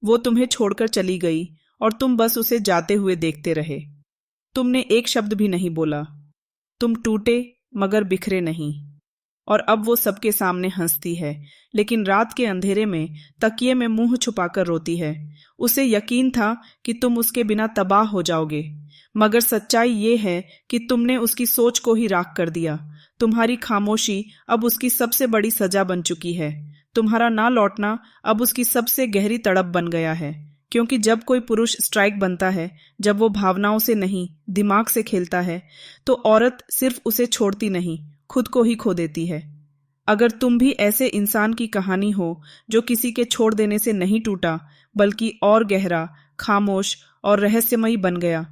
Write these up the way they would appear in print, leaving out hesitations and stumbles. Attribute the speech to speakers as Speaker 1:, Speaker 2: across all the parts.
Speaker 1: वो तुम्हें छोड़कर चली गई और तुम बस उसे जाते हुए देखते रहे। तुमने एक शब्द भी नहीं बोला। तुम टूटे मगर बिखरे नहीं। और अब वो सबके सामने हंसती है, लेकिन रात के अंधेरे में तकिए में मुंह छुपाकर रोती है। उसे यकीन था कि तुम उसके बिना तबाह हो जाओगे, मगर सच्चाई ये है कि तुमने उसकी सोच को ही राख कर दिया। तुम्हारी खामोशी अब उसकी सबसे बड़ी सजा बन चुकी है। तुम्हारा ना लौटना अब उसकी सबसे गहरी तड़प बन गया है। क्योंकि जब कोई पुरुष स्ट्राइक बनता है, जब वो भावनाओं से नहीं दिमाग से खेलता है, तो औरत सिर्फ उसे छोड़ती नहीं, खुद को ही खो देती है। अगर तुम भी ऐसे इंसान की कहानी हो जो किसी के छोड़ देने से नहीं टूटा, बल्कि और गहरा, खामोश और रहस्यमयी बन गया,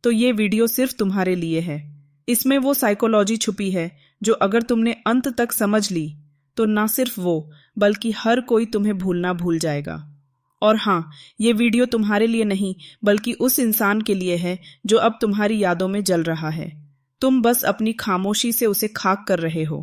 Speaker 1: तो ये वीडियो सिर्फ तुम्हारे लिए है। इसमें वो साइकोलॉजी छुपी है जो अगर तुमने अंत तक समझ ली, तो ना सिर्फ वो बल्कि हर कोई तुम्हें भूलना भूल जाएगा। और हाँ, ये वीडियो तुम्हारे लिए नहीं बल्कि उस इंसान के लिए है जो अब तुम्हारी यादों में जल रहा है। तुम बस अपनी खामोशी से उसे खाक कर रहे हो।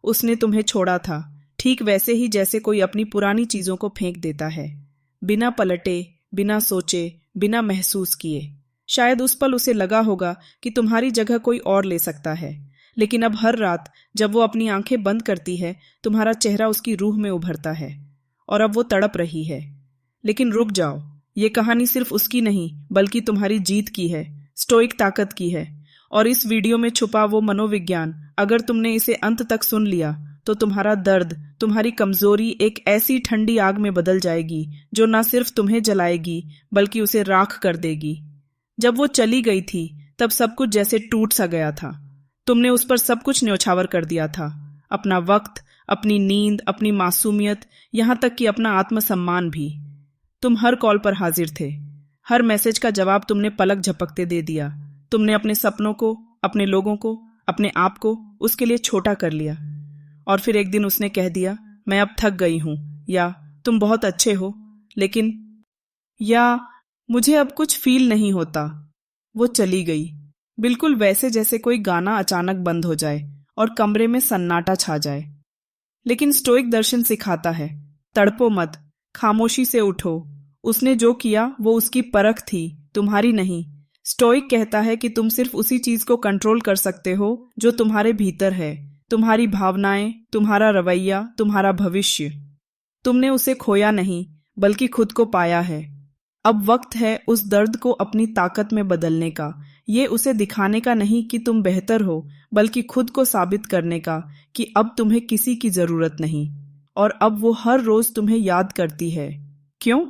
Speaker 1: उसने तुम्हें छोड़ा था, ठीक वैसे ही जैसे कोई अपनी पुरानी चीजों को फेंक देता है, बिना पलटे, बिना सोचे, बिना महसूस किए। शायद उस पल उसे लगा होगा कि तुम्हारी जगह कोई और ले सकता है, लेकिन अब हर रात जब वो अपनी आंखें बंद करती है, तुम्हारा चेहरा उसकी रूह में उभरता है और अब वो तड़प रही है। लेकिन रुक जाओ, ये कहानी सिर्फ उसकी नहीं बल्कि तुम्हारी जीत की है, स्टोइक ताकत की है। और इस वीडियो में छुपा वो मनोविज्ञान, अगर तुमने इसे अंत तक सुन लिया, तो तुम्हारा दर्द, तुम्हारी कमजोरी एक ऐसी ठंडी आग में बदल जाएगी जो न सिर्फ तुम्हें जलाएगी बल्कि उसे राख कर देगी। जब वो चली गई थी, तब सब कुछ जैसे टूट सा गया था। तुमने उस पर सब कुछ न्यौछावर कर दिया था, अपना वक्त, अपनी नींद, अपनी मासूमियत, यहाँ तक कि अपना आत्मसम्मान भी। तुम हर कॉल पर हाजिर थे, हर मैसेज का जवाब तुमने पलक झपकते दे दिया। तुमने अपने सपनों को, अपने लोगों को, अपने आप को उसके लिए छोटा कर लिया। और फिर एक दिन उसने कह दिया, मैं अब थक गई हूं, या तुम बहुत अच्छे हो लेकिन, या मुझे अब कुछ फील नहीं होता। वो चली गई, बिल्कुल वैसे जैसे कोई गाना अचानक बंद हो जाए और कमरे में सन्नाटा छा जाए। लेकिन स्टोइक दर्शन सिखाता है, तड़पो मत, खामोशी से उठो। उसने जो किया वो उसकी परख थी, तुम्हारी नहीं। स्टोइक कहता है कि तुम सिर्फ उसी चीज को कंट्रोल कर सकते हो जो तुम्हारे भीतर है, तुम्हारी भावनाएं, तुम्हारा रवैया, तुम्हारा भविष्य। तुमने उसे खोया नहीं बल्कि खुद को पाया है। अब वक्त है उस दर्द को अपनी ताकत में बदलने का। ये उसे दिखाने का नहीं कि तुम बेहतर हो, बल्कि खुद को साबित करने का कि अब तुम्हें किसी की जरूरत नहीं। और अब वो हर रोज तुम्हें याद करती है। क्यों?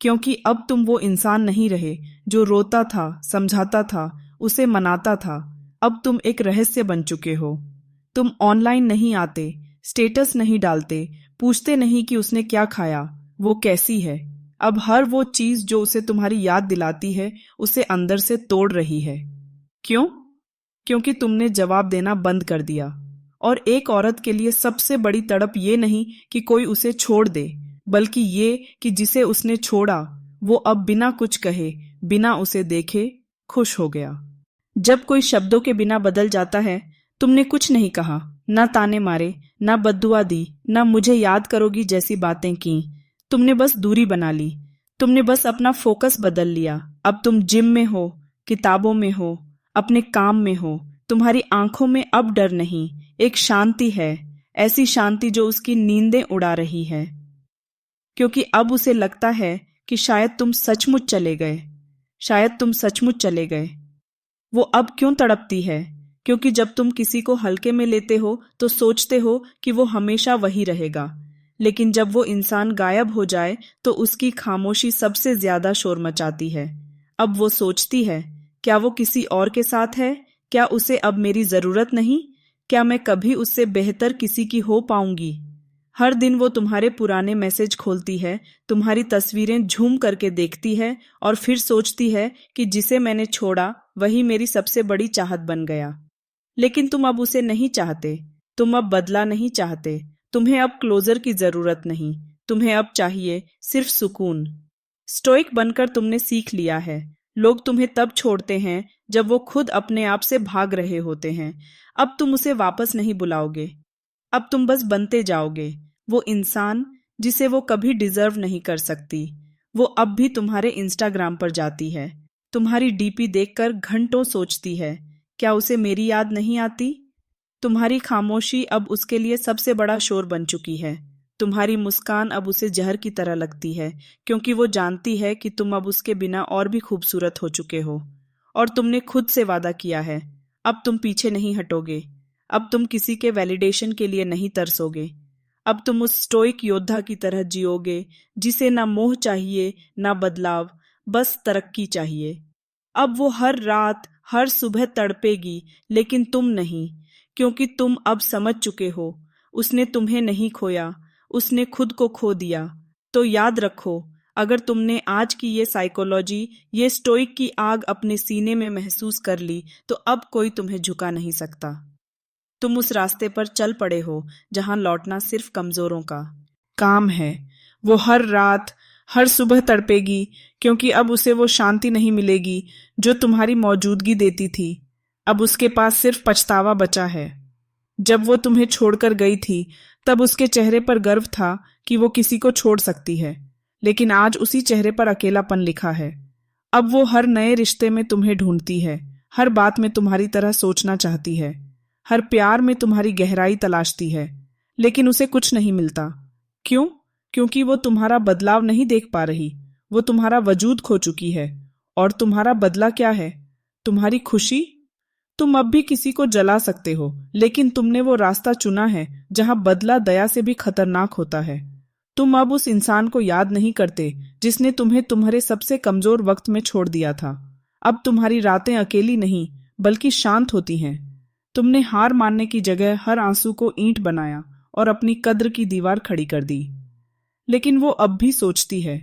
Speaker 1: क्योंकि अब तुम वो इंसान नहीं रहे जो रोता था, समझाता था, उसे मनाता था। अब तुम एक रहस्य बन चुके हो। तुम ऑनलाइन नहीं आते, स्टेटस नहीं डालते, पूछते नहीं कि उसने क्या खाया, वो कैसी है। अब हर वो चीज जो उसे तुम्हारी याद दिलाती है, उसे अंदर से तोड़ रही है। क्यों? क्योंकि तुमने जवाब देना बंद कर दिया। और एक औरत के लिए सबसे बड़ी तड़प ये नहीं कि कोई उसे छोड़ दे, बल्कि ये कि जिसे उसने छोड़ा वो अब बिना कुछ कहे, बिना उसे देखे खुश हो गया। जब कोई शब्दों के बिना बदल जाता है, तुमने कुछ नहीं कहा, ना ताने मारे, ना बद्दुआ दी, ना मुझे याद करोगी जैसी बातें की। तुमने बस दूरी बना ली, तुमने बस अपना फोकस बदल लिया। अब तुम जिम में हो, किताबों में हो, अपने काम में हो। तुम्हारी आंखों में अब डर नहीं, एक शांति है, ऐसी शांति जो उसकी नींदें उड़ा रही है। क्योंकि अब उसे लगता है कि शायद तुम सचमुच चले गए, शायद तुम सचमुच चले गए। वो अब क्यों तड़पती है? क्योंकि जब तुम किसी को हल्के में लेते हो तो सोचते हो कि वो हमेशा वही रहेगा, लेकिन जब वो इंसान गायब हो जाए तो उसकी खामोशी सबसे ज्यादा शोर मचाती है। अब वो सोचती है, क्या वो किसी और के साथ है? क्या उसे अब मेरी जरूरत नहीं? क्या मैं कभी उससे बेहतर किसी की हो पाऊंगी? हर दिन वो तुम्हारे पुराने मैसेज खोलती है, तुम्हारी तस्वीरें झूम करके देखती है और फिर सोचती है कि जिसे मैंने छोड़ा वही मेरी सबसे बड़ी चाहत बन गया। लेकिन तुम अब उसे नहीं चाहते, तुम अब बदला नहीं चाहते, तुम्हें अब क्लोजर की जरूरत नहीं, तुम्हें अब चाहिए सिर्फ सुकून। स्टोइक बनकर तुमने सीख लिया है, लोग तुम्हें तब छोड़ते हैं जब वो खुद अपने आप से भाग रहे होते हैं। अब तुम उसे वापस नहीं बुलाओगे, अब तुम बस बनते जाओगे वो इंसान जिसे वो कभी डिजर्व नहीं कर सकती। वो अब भी तुम्हारे इंस्टाग्राम पर जाती है, तुम्हारी डीपी देखकर घंटों सोचती है, क्या उसे मेरी याद नहीं आती? तुम्हारी खामोशी अब उसके लिए सबसे बड़ा शोर बन चुकी है। तुम्हारी मुस्कान अब उसे जहर की तरह लगती है, क्योंकि वो जानती है कि तुम अब उसके बिना और भी खूबसूरत हो चुके हो। और तुमने खुद से वादा किया है, अब तुम पीछे नहीं हटोगे। अब तुम किसी के वैलिडेशन के लिए नहीं तरसोगे। अब तुम उस स्टोइक योद्धा की तरह जियोगे, जिसे ना मोह चाहिए ना बदलाव, बस तरक्की चाहिए। अब वो हर रात हर सुबह तड़पेगी, लेकिन तुम नहीं, क्योंकि तुम अब समझ चुके हो, उसने तुम्हें नहीं खोया, उसने खुद को खो दिया। तो याद रखो, अगर तुमने आज की ये साइकोलॉजी, ये स्टोइक की आग अपने सीने में महसूस कर ली, तो अब कोई तुम्हें झुका नहीं सकता। तुम उस रास्ते पर चल पड़े हो जहां लौटना सिर्फ कमजोरों का काम है। वो हर रात हर सुबह तड़पेगी, क्योंकि अब उसे वो शांति नहीं मिलेगी जो तुम्हारी मौजूदगी देती थी। अब उसके पास सिर्फ पछतावा बचा है। जब वो तुम्हें छोड़कर गई थी, तब उसके चेहरे पर गर्व था कि वो किसी को छोड़ सकती है, लेकिन आज उसी चेहरे पर अकेलापन लिखा है। अब वो हर नए रिश्ते में तुम्हें ढूंढती है, हर बात में तुम्हारी तरह सोचना चाहती है, हर प्यार में तुम्हारी गहराई तलाशती है, लेकिन उसे कुछ नहीं मिलता। क्यों? क्योंकि वो तुम्हारा बदलाव नहीं देख पा रही। वो तुम्हारा वजूद खो चुकी है। और तुम्हारा बदला क्या है? तुम्हारी खुशी। तुम अब भी किसी को जला सकते हो, लेकिन तुमने वो रास्ता चुना है जहां बदला दया से भी खतरनाक होता है। तुम अब उस इंसान को याद नहीं करते जिसने तुम्हें तुम्हारे सबसे कमजोर वक्त में छोड़ दिया था। अब तुम्हारी रातें अकेली नहीं, बल्कि शांत होती हैं। तुमने हार मानने की जगह हर आंसू को ईंट बनाया और अपनी कद्र की दीवार खड़ी कर दी। लेकिन वो अब भी सोचती है,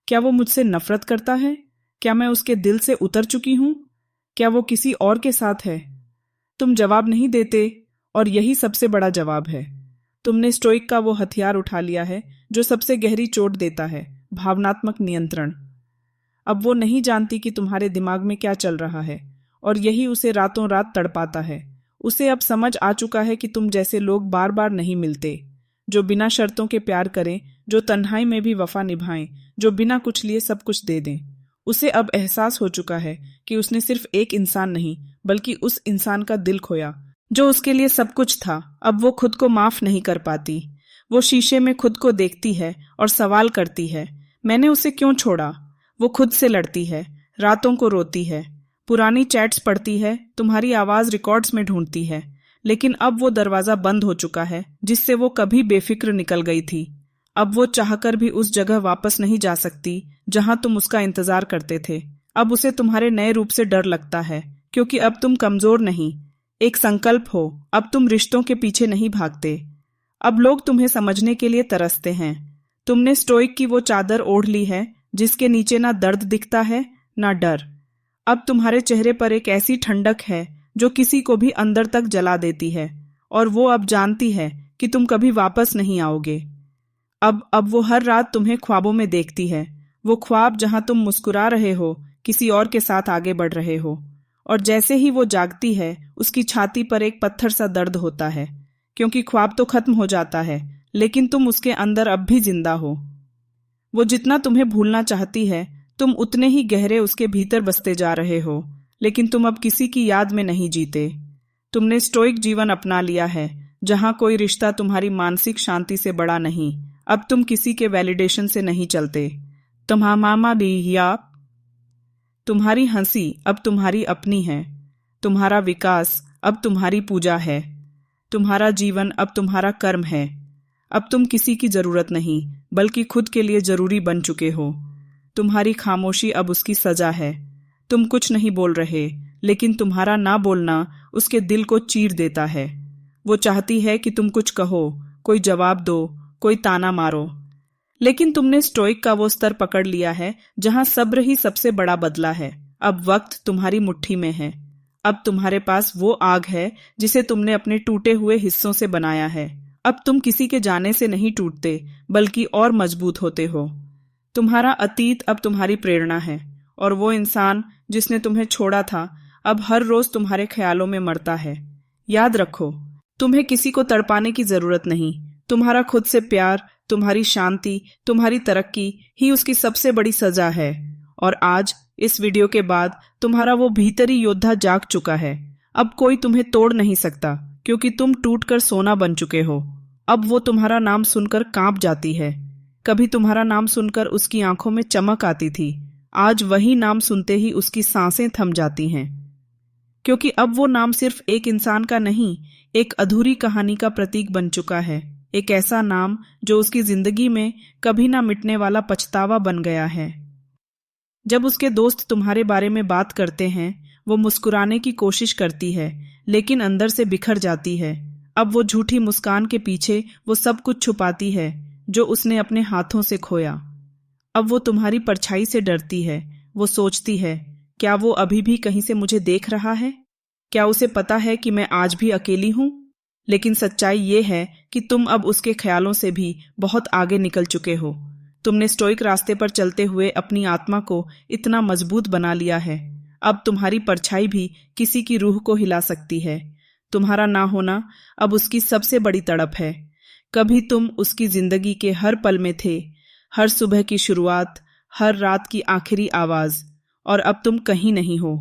Speaker 1: क्या वो मुझसे नफरत करता है? क्या मैं उसके दिल से उतर चुकी हूं? क्या वो किसी और के साथ है? तुम जवाब नहीं देते, और यही सबसे बड़ा जवाब है। तुमने स्टोइक का वो हथियार उठा लिया है जो सबसे गहरी चोट देता है, भावनात्मक नियंत्रण। अब वो नहीं जानती कि तुम्हारे दिमाग में क्या चल रहा है, और यही उसे रातों रात तड़पाता है। उसे अब समझ आ चुका है कि तुम जैसे लोग बार बार नहीं मिलते, जो बिना शर्तों के प्यार करें, जो तन्हाई में भी वफा निभाएं, जो बिना कुछ लिए सब कुछ दे दें। उसे अब एहसास हो चुका है कि उसने सिर्फ एक इंसान नहीं, बल्कि उस इंसान का दिल खोया जो उसके लिए सब कुछ था। अब वो खुद को माफ नहीं कर पाती। वो शीशे में खुद को देखती है और सवाल करती है, मैंने उसे क्यों छोड़ा? वो खुद से लड़ती है, रातों को रोती है, पुरानी चैट्स पढ़ती है, तुम्हारी आवाज रिकॉर्ड्स में ढूंढती है। लेकिन अब वो दरवाजा बंद हो चुका है जिससे वो कभी बेफिक्र निकल गई थी। अब वो चाहकर भी उस जगह वापस नहीं जा सकती जहां तुम उसका इंतजार करते थे। अब उसे तुम्हारे नए रूप से डर लगता है, क्योंकि अब तुम कमजोर नहीं, एक संकल्प हो। अब तुम रिश्तों के पीछे नहीं भागते। अब लोग तुम्हें समझने के लिए तरसते हैं। तुमने स्टोइक की वो चादर ओढ़ ली है जिसके नीचे ना दर्द दिखता है ना डर। अब तुम्हारे चेहरे पर एक ऐसी ठंडक है जो किसी को भी अंदर तक जला देती है, और वो अब जानती है कि तुम कभी वापस नहीं आओगे। अब वो हर रात तुम्हें ख्वाबों में देखती है, वो ख्वाब जहां तुम मुस्कुरा रहे हो, किसी और के साथ आगे बढ़ रहे हो। और जैसे ही वो जागती है, उसकी छाती पर एक पत्थर सा दर्द होता है, क्योंकि ख्वाब तो खत्म हो जाता है, लेकिन तुम उसके अंदर अब भी जिंदा हो। वो जितना तुम्हें भूलना चाहती है, तुम उतने ही गहरे उसके भीतर बसते जा रहे हो, लेकिन तुम अब किसी की याद में नहीं जीते। तुमने स्टोइक जीवन अपना लिया है, जहां कोई रिश्ता तुम्हारी मानसिक शांति से बड़ा नहीं। अब तुम किसी के वैलिडेशन से नहीं चलते। तुम्हारा भी या तुम्हारी हंसी अब तुम्हारी अपनी है, तुम्हारा विकास अब तुम्हारी पूजा है, तुम्हारा जीवन अब तुम्हारा कर्म है। अब तुम किसी की जरूरत नहीं, बल्कि खुद के लिए जरूरी बन चुके हो। तुम्हारी खामोशी अब उसकी सजा है। तुम कुछ नहीं बोल रहे, लेकिन तुम्हारा ना बोलना उसके दिल को चीर देता है। वो चाहती है कि तुम कुछ कहो, कोई जवाब दो, कोई ताना मारो। लेकिन तुमने स्टोइक का वो स्तर पकड़ लिया है जहां सब्र ही सबसे बड़ा बदला है। अब वक्त तुम्हारी मुट्ठी में है। अब तुम्हारे पास वो आग है जिसे तुमने अपने टूटे हुए हिस्सों से बनाया है। अब तुम किसी के जाने से नहीं टूटते, बल्कि और मजबूत होते हो। तुम्हारा अतीत अब तुम्हारी प्रेरणा है, और वो इंसान जिसने तुम्हें छोड़ा था अब हर रोज तुम्हारे ख्यालों में मरता है। याद रखो, तुम्हें किसी को तड़पाने की जरूरत नहीं। तुम्हारा खुद से प्यार, तुम्हारी शांति, तुम्हारी तरक्की ही उसकी सबसे बड़ी सजा है। और आज इस वीडियो के बाद तुम्हारा वो भीतरी योद्धा जाग चुका है। अब कोई तुम्हें तोड़ नहीं सकता, क्योंकि तुम टूटकर सोना बन चुके हो। अब वो तुम्हारा नाम सुनकर कांप जाती है। कभी तुम्हारा नाम सुनकर उसकी आंखों में चमक आती थी, आज वही नाम सुनते ही उसकी सांसें थम जाती हैं। क्योंकि अब वो नाम सिर्फ एक इंसान का नहीं, एक अधूरी कहानी का प्रतीक बन चुका है। एक ऐसा नाम जो उसकी जिंदगी में कभी ना मिटने वाला पछतावा बन गया है। जब उसके दोस्त तुम्हारे बारे में बात करते हैं, वो मुस्कुराने की कोशिश करती है, लेकिन अंदर से बिखर जाती है। अब वो झूठी मुस्कान के पीछे वो सब कुछ छुपाती है जो उसने अपने हाथों से खोया। अब वो तुम्हारी परछाई से डरती है। वो सोचती है, क्या वो अभी भी कहीं से मुझे देख रहा है? क्या उसे पता है कि मैं आज भी अकेली हूं? लेकिन सच्चाई ये है कि तुम अब उसके ख्यालों से भी बहुत आगे निकल चुके हो। तुमने स्टोइक रास्ते पर चलते हुए अपनी आत्मा को इतना मजबूत बना लिया है, अब तुम्हारी परछाई भी किसी की रूह को हिला सकती है। तुम्हारा ना होना अब उसकी सबसे बड़ी तड़प है। कभी तुम उसकी जिंदगी के हर पल में थे, हर सुबह की शुरुआत, हर रात की आखिरी आवाज, और अब तुम कहीं नहीं हो।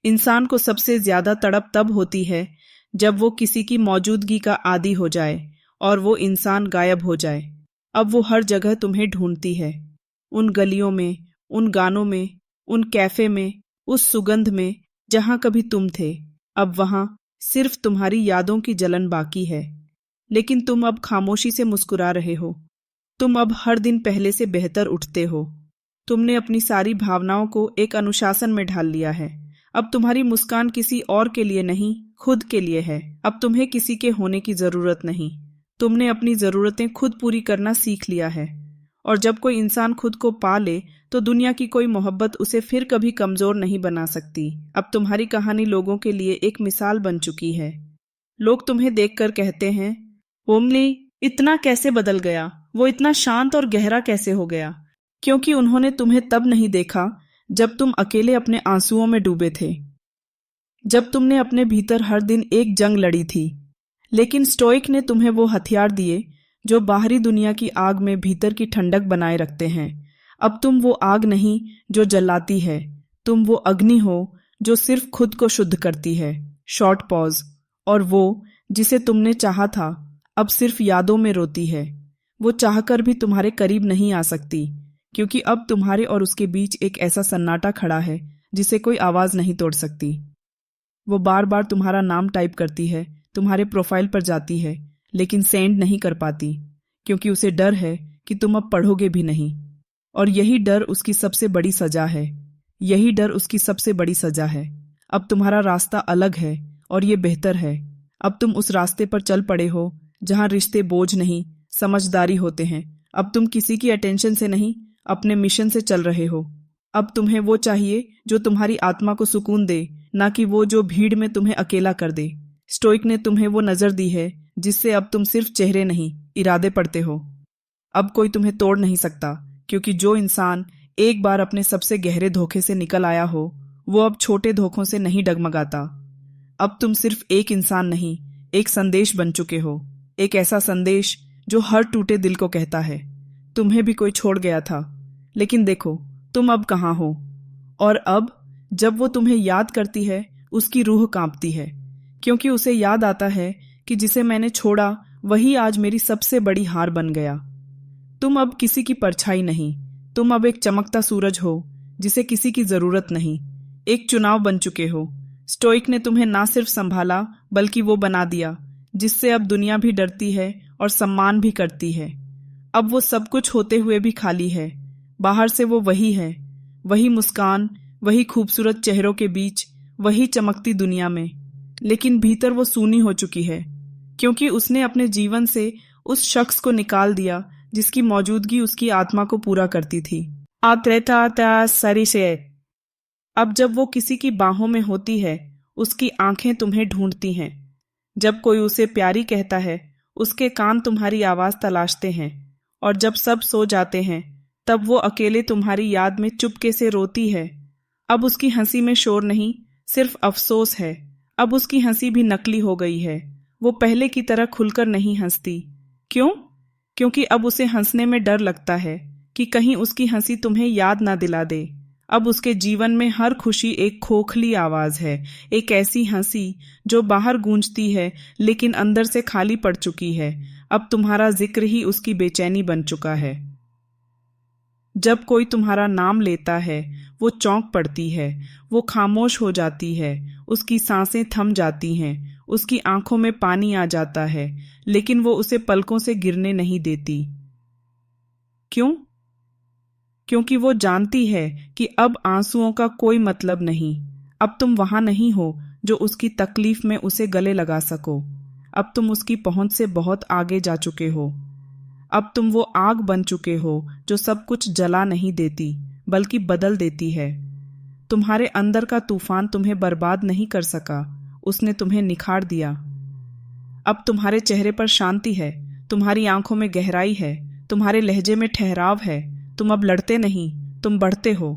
Speaker 1: इंसान को सबसे ज्यादा तड़प तब होती है जब वो किसी की मौजूदगी का आदी हो जाए और वो इंसान गायब हो जाए। अब वो हर जगह तुम्हें ढूंढती है, उन गलियों में, उन गानों में, उन कैफे में, उस सुगंध में जहां कभी तुम थे। अब वहां सिर्फ तुम्हारी यादों की जलन बाकी है। लेकिन तुम अब खामोशी से मुस्कुरा रहे हो। तुम अब हर दिन पहले से बेहतर उठते हो। तुमने अपनी सारी भावनाओं को एक अनुशासन में ढाल लिया है। अब तुम्हारी मुस्कान किसी और के लिए नहीं, खुद के लिए है। अब तुम्हें किसी के होने की जरूरत नहीं। तुमने अपनी जरूरतें खुद पूरी करना सीख लिया है। और जब कोई इंसान खुद को पा ले तो दुनिया की कोई मोहब्बत उसे फिर कभी कमजोर नहीं बना सकती। अब तुम्हारी कहानी लोगों के लिए एक मिसाल बन चुकी है। लोग तुम्हें देखकर कहते हैं, होमली इतना कैसे बदल गया, वो इतना शांत और गहरा कैसे हो गया? क्योंकि उन्होंने तुम्हें तब नहीं देखा जब तुम अकेले अपने आंसुओं में डूबे थे, जब तुमने अपने भीतर हर दिन एक जंग लड़ी थी। लेकिन स्टोइक ने तुम्हें वो हथियार दिए जो बाहरी दुनिया की आग में भीतर की ठंडक बनाए रखते हैं। अब तुम वो आग नहीं जो जलाती है, तुम वो अग्नि हो जो सिर्फ खुद को शुद्ध करती है। Short pause. और वो जिसे तुमने चाहा था अब सिर्फ यादों में रोती है। वो चाहकर भी तुम्हारे करीब नहीं आ सकती, क्योंकि अब तुम्हारे और उसके बीच एक ऐसा सन्नाटा खड़ा है जिसे कोई आवाज नहीं तोड़ सकती। वो बार बार तुम्हारा नाम टाइप करती है, तुम्हारे प्रोफाइल पर जाती है, लेकिन सेंड नहीं कर पाती, क्योंकि उसे डर है कि तुम अब पढ़ोगे भी नहीं। और यही डर उसकी सबसे बड़ी सजा है। यही डर उसकी सबसे बड़ी सजा है। अब तुम्हारा रास्ता अलग है और ये बेहतर है। अब तुम उस रास्ते पर चल पड़े हो जहां रिश्ते बोझ नहीं, समझदारी होते हैं। अब तुम किसी की अटेंशन से नहीं, अपने मिशन से चल रहे हो। अब तुम्हें वो चाहिए जो तुम्हारी आत्मा को सुकून दे, ना कि वो जो भीड़ में तुम्हें अकेला कर दे। स्टोइक ने तुम्हें वो नजर दी है जिससे अब तुम सिर्फ चेहरे नहीं, इरादे पढ़ते हो। अब कोई तुम्हें तोड़ नहीं सकता, क्योंकि जो इंसान एक बार अपने सबसे गहरे धोखे से निकल आया हो, वो अब छोटे धोखों से नहीं डगमगाता। अब तुम सिर्फ एक इंसान नहीं, एक संदेश बन चुके हो। एक ऐसा संदेश जो हर टूटे दिल को कहता है, तुम्हें भी कोई छोड़ गया था, लेकिन देखो तुम अब कहाँ हो। और अब जब वो तुम्हें याद करती है, उसकी रूह कांपती है, क्योंकि उसे याद आता है कि जिसे मैंने छोड़ा वही आज मेरी सबसे बड़ी हार बन गया। तुम अब किसी की परछाई नहीं, तुम अब एक चमकता सूरज हो जिसे किसी की जरूरत नहीं। एक चुनाव बन चुके हो। स्टोइक ने तुम्हें ना सिर्फ संभाला बल्कि वो बना दिया जिससे अब दुनिया भी डरती है और सम्मान भी करती है। अब वो सब कुछ होते हुए भी खाली है। बाहर से वो वही है, वही मुस्कान, वही खूबसूरत चेहरों के बीच, वही चमकती दुनिया में, लेकिन भीतर वो सूनी हो चुकी है, क्योंकि उसने अपने जीवन से उस शख्स को निकाल दिया जिसकी मौजूदगी उसकी आत्मा को पूरा करती थी। सरी से अब जब वो किसी की बाहों में होती है, उसकी आंखें तुम्हें ढूंढती हैं। जब कोई उसे प्यारी कहता है, उसके कान तुम्हारी आवाज तलाशते हैं। और जब सब सो जाते हैं, तब वो अकेले तुम्हारी याद में चुपके से रोती है। अब उसकी हंसी में शोर नहीं, सिर्फ अफसोस है। अब उसकी हंसी भी नकली हो गई है। वो पहले की तरह खुलकर नहीं हंसती। क्यों? क्योंकि अब उसे हंसने में डर लगता है कि कहीं उसकी हंसी तुम्हें याद ना दिला दे। अब उसके जीवन में हर खुशी एक खोखली आवाज है, एक ऐसी हंसी जो बाहर गूंजती है लेकिन अंदर से खाली पड़ चुकी है। अब तुम्हारा जिक्र ही उसकी बेचैनी बन चुका है। जब कोई तुम्हारा नाम लेता है वो चौंक पड़ती है, वो खामोश हो जाती है, उसकी सांसें थम जाती हैं, उसकी आंखों में पानी आ जाता है, लेकिन वो उसे पलकों से गिरने नहीं देती। क्यों? क्योंकि वो जानती है कि अब आंसुओं का कोई मतलब नहीं। अब तुम वहां नहीं हो जो उसकी तकलीफ में उसे गले लगा सको। अब तुम उसकी पहुंच से बहुत आगे जा चुके हो। अब तुम वो आग बन चुके हो जो सब कुछ जला नहीं देती बल्कि बदल देती है। तुम्हारे अंदर का तूफान तुम्हें बर्बाद नहीं कर सका, उसने तुम्हें निखार दिया। अब तुम्हारे चेहरे पर शांति है, तुम्हारी आंखों में गहराई है, तुम्हारे लहजे में ठहराव है। तुम अब लड़ते नहीं, तुम बढ़ते हो।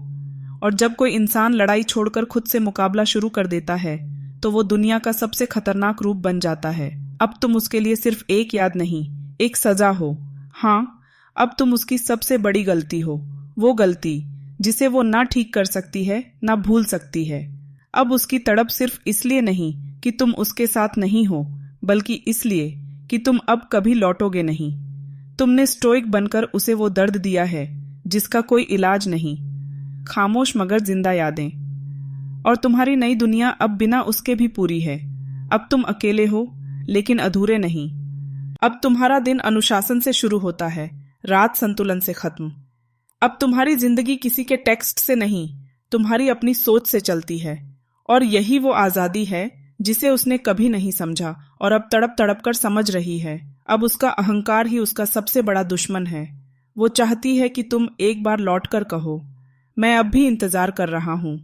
Speaker 1: और जब कोई इंसान लड़ाई छोड़कर खुद से मुकाबला शुरू कर देता है तो वो दुनिया का सबसे खतरनाक रूप बन जाता है। अब तुम उसके लिए सिर्फ एक याद नहीं, एक सजा हो। हाँ, अब तुम उसकी सबसे बड़ी गलती हो, वो गलती जिसे वो ना ठीक कर सकती है ना भूल सकती है। अब उसकी तड़प सिर्फ इसलिए नहीं कि तुम उसके साथ नहीं हो, बल्कि इसलिए कि तुम अब कभी लौटोगे नहीं। तुमने स्टोइक बनकर उसे वो दर्द दिया है जिसका कोई इलाज नहीं, खामोश मगर जिंदा यादें। और तुम्हारी नई दुनिया अब बिना उसके भी पूरी है। अब तुम अकेले हो लेकिन अधूरे नहीं। अब तुम्हारा दिन अनुशासन से शुरू होता है, रात संतुलन से खत्म। अब तुम्हारी जिंदगी किसी के टेक्स्ट से नहीं, तुम्हारी अपनी सोच से चलती है। और यही वो आजादी है जिसे उसने कभी नहीं समझा और अब तड़प तड़प कर समझ रही है। अब उसका अहंकार ही उसका सबसे बड़ा दुश्मन है। वो चाहती है कि तुम एक बार लौट कर कहो, मैं अब भी इंतजार कर रहा हूं,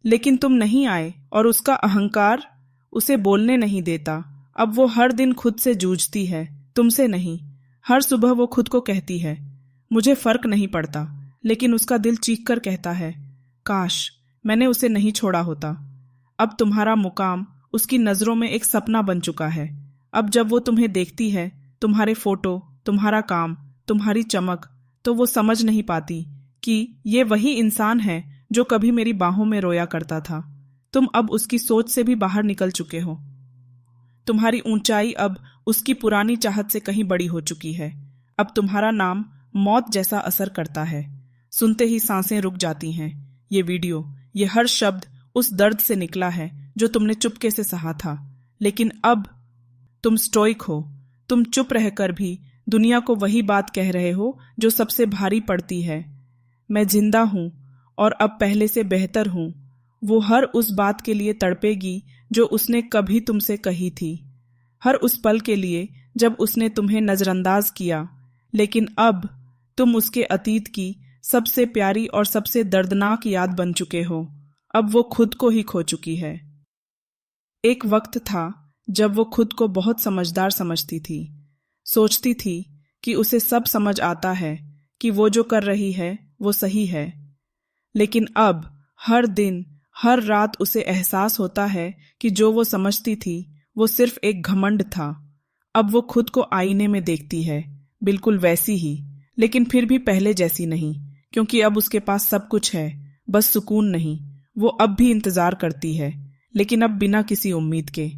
Speaker 1: लेकिन तुम नहीं आए। और उसका अहंकार उसे बोलने नहीं देता। अब वो हर दिन खुद से जूझती है, तुमसे नहीं। हर सुबह वो खुद को कहती है, मुझे फर्क नहीं पड़ता, लेकिन उसका दिल चीख कर कहता है, काश मैंने उसे नहीं छोड़ा होता। अब तुम्हारा मुकाम उसकी नजरों में एक सपना बन चुका है। अब जब वो तुम्हें देखती है, तुम्हारे फोटो, तुम्हारा काम, तुम्हारी चमक, तो वो समझ नहीं पाती कि ये वही इंसान है जो कभी मेरी बाहों में रोया करता था। तुम अब उसकी सोच से भी बाहर निकल चुके हो। तुम्हारी ऊंचाई अब उसकी पुरानी चाहत से कहीं बड़ी हो चुकी है। अब तुम्हारा नाम मौत जैसा असर करता है। सुनते ही सांसें रुक जाती हैं। ये वीडियो, ये हर शब्द उस दर्द से निकला है जो तुमने चुपके से सहा था। लेकिन अब तुम स्टोइक हो। तुम चुप रहकर भी दुनिया को वही बात कह रहे हो जो सबसे भारी पड़ती है, मैं जिंदा हूं और अब पहले से बेहतर हूं। वो हर उस बात के लिए तड़पेगी जो उसने कभी तुमसे कही थी, हर उस पल के लिए जब उसने तुम्हें नजरअंदाज किया। लेकिन अब तुम उसके अतीत की सबसे प्यारी और सबसे दर्दनाक याद बन चुके हो। अब वो खुद को ही खो चुकी है। एक वक्त था जब वो खुद को बहुत समझदार समझती थी, सोचती थी कि उसे सब समझ आता है, कि वो जो कर रही है वो सही है। लेकिन अब हर दिन, हर रात उसे एहसास होता है कि जो वो समझती थी वो सिर्फ एक घमंड था। अब वो खुद को आईने में देखती है, बिल्कुल वैसी ही, लेकिन फिर भी पहले जैसी नहीं, क्योंकि अब उसके पास सब कुछ है, बस सुकून नहीं। वो अब भी इंतजार करती है, लेकिन अब बिना किसी उम्मीद के।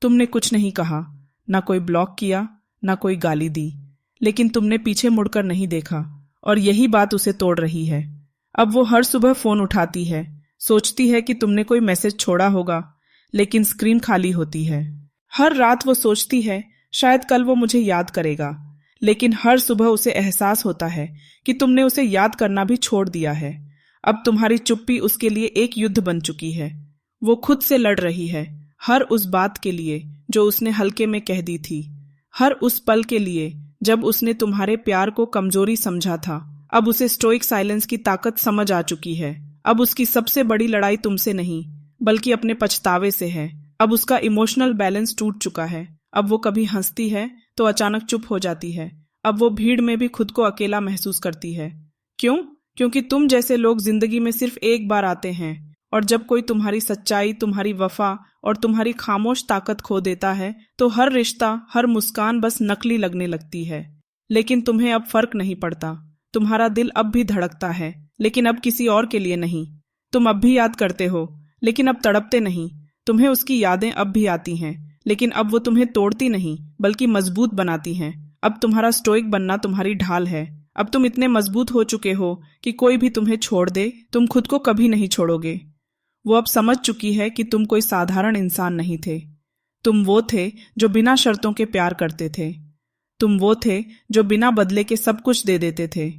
Speaker 1: तुमने कुछ नहीं कहा, ना कोई ब्लॉक किया, ना कोई गाली दी, लेकिन तुमने पीछे मुड़कर नहीं देखा, और यही बात उसे तोड़ रही है। अब वो हर सुबह फोन उठाती है, सोचती है कि तुमने कोई मैसेज छोड़ा होगा, लेकिन स्क्रीन खाली होती है। हर रात वो सोचती है शायद कल वो मुझे याद करेगा, लेकिन हर सुबह उसे एहसास होता है कि तुमने उसे याद करना भी छोड़ दिया है। अब तुम्हारी चुप्पी उसके लिए एक युद्ध बन चुकी है। वो खुद से लड़ रही है, हर उस बात के लिए जो उसने हल्के में कह दी थी, हर उस पल के लिए जब उसने तुम्हारे प्यार को कमजोरी समझा था। अब उसे स्टोइक साइलेंस की ताकत समझ आ चुकी है। अब उसकी सबसे बड़ी लड़ाई तुमसे नहीं, बल्कि अपने पछतावे से है। अब उसका इमोशनल बैलेंस टूट चुका है। अब वो कभी हंसती है तो अचानक चुप हो जाती है। अब वो भीड़ में भी खुद को अकेला महसूस करती है। क्यों? क्योंकि तुम जैसे लोग जिंदगी में सिर्फ एक बार आते हैं, और जब कोई तुम्हारी सच्चाई, तुम्हारी वफा और तुम्हारी खामोश ताकत खो देता है तो हर रिश्ता, हर मुस्कान बस नकली लगने लगती है। लेकिन तुम्हें अब फर्क नहीं पड़ता। तुम्हारा दिल अब भी धड़कता है, लेकिन अब किसी और के लिए नहीं। तुम अब भी याद करते हो, लेकिन अब तड़पते नहीं। तुम्हें उसकी यादें अब भी आती हैं, लेकिन अब वो तुम्हें तोड़ती नहीं बल्कि मजबूत बनाती हैं। अब तुम्हारा स्टोइक बनना तुम्हारी ढाल है। अब तुम इतने मजबूत हो चुके हो कि कोई भी तुम्हें छोड़ दे, तुम खुद को कभी नहीं छोड़ोगे। वो अब समझ चुकी है कि तुम कोई साधारण इंसान नहीं थे। तुम वो थे जो बिना शर्तों के प्यार करते थे। तुम वो थे जो बिना बदले के सब कुछ दे देते थे।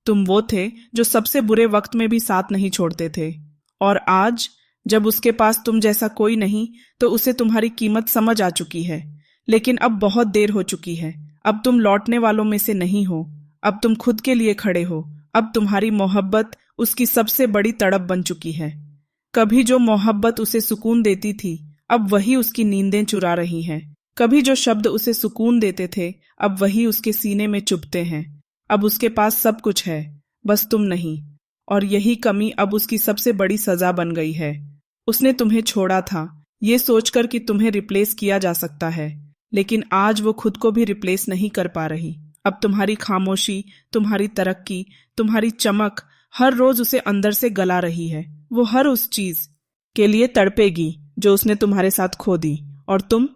Speaker 1: तुम वो थे जो सबसे बुरे वक्त में भी साथ नहीं छोड़ते थे। और आज जब उसके पास तुम जैसा कोई नहीं, तो उसे तुम्हारी कीमत समझ आ चुकी है। लेकिन अब बहुत देर हो चुकी है। अब तुम लौटने वालों में से नहीं हो। अब तुम खुद के लिए खड़े हो। अब तुम्हारी मोहब्बत उसकी सबसे बड़ी तड़प बन चुकी है। कभी जो मोहब्बत उसे सुकून देती थी, अब वही उसकी नींदें चुरा रही है। कभी जो शब्द उसे सुकून देते थे, अब वही उसके सीने में चुभते हैं। अब उसके पास सब कुछ है, बस तुम नहीं। और यही कमी अब उसकी सबसे बड़ी सजा बन गई है। उसने तुम्हें छोड़ा था, ये सोचकर कि तुम्हें रिप्लेस किया जा सकता है, लेकिन आज वो खुद को भी रिप्लेस नहीं कर पा रही। अब तुम्हारी खामोशी, तुम्हारी तरक्की, तुम्हारी चमक हर रोज उसे अंदर से गला रही है। वो हर उस चीज के लिए तड़पेगी जो उसने तुम्हारे साथ खो दी। और तुम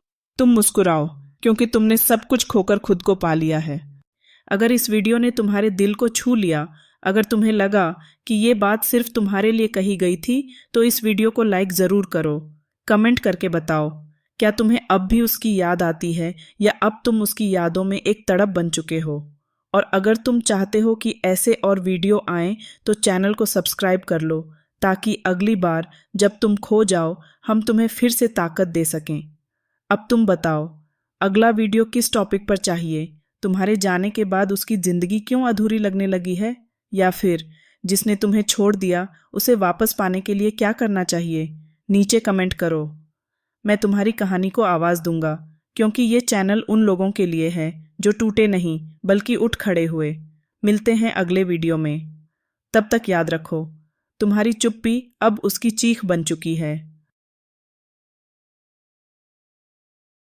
Speaker 1: मुस्कुराओ, क्योंकि तुमने सब कुछ खोकर खुद को पा लिया है। अगर इस वीडियो ने तुम्हारे दिल को छू लिया, अगर तुम्हें लगा कि ये बात सिर्फ तुम्हारे लिए कही गई थी, तो इस वीडियो को लाइक जरूर करो। कमेंट करके बताओ, क्या तुम्हें अब भी उसकी याद आती है, या अब तुम उसकी यादों में एक तड़प बन चुके हो। और अगर तुम चाहते हो कि ऐसे और वीडियो आएं, तो चैनल को सब्सक्राइब कर लो, ताकि अगली बार जब तुम खो जाओ, हम तुम्हें फिर से ताकत दे सकें। अब तुम बताओ, अगला वीडियो किस टॉपिक पर चाहिए? तुम्हारे जाने के बाद उसकी जिंदगी क्यों अधूरी लगने लगी है? या फिर जिसने तुम्हें छोड़ दिया, उसे वापस पाने के लिए क्या करना चाहिए? नीचे कमेंट करो। मैं तुम्हारी कहानी को आवाज दूंगा, क्योंकि ये चैनल उन लोगों के लिए है जो टूटे नहीं बल्कि उठ खड़े हुए। मिलते हैं अगले वीडियो में। तब तक याद रखो, तुम्हारी चुप्पी अब उसकी चीख बन चुकी है।